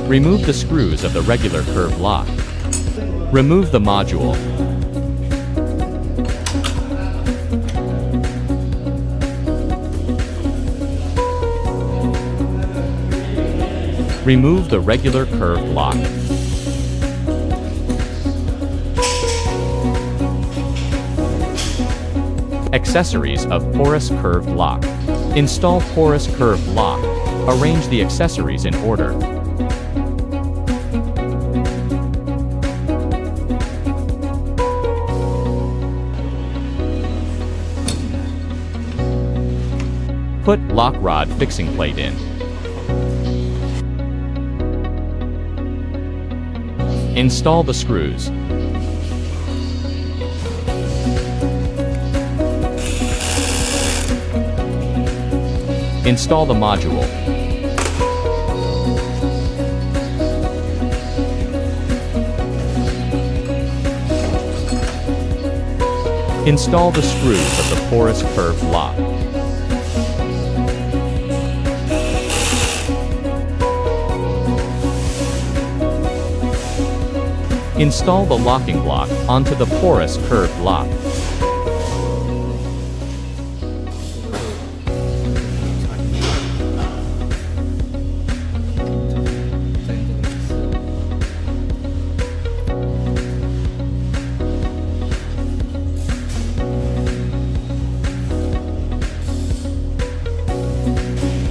Remove the screws of the regular curved lock. Remove the module. Remove the regular curved lock. Accessories of porous curved lock. Install porous curved lock. Arrange the accessories in order. Put lock rod fixing plate in. Install the screws. Install the module. Install the screws of the porous curved lock. Install the locking block onto the porous curved lock.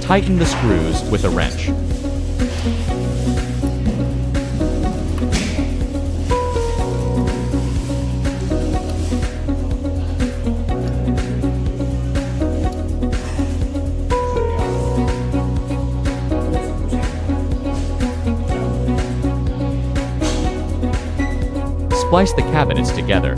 Tighten the screws with a wrench. Splice the cabinets together.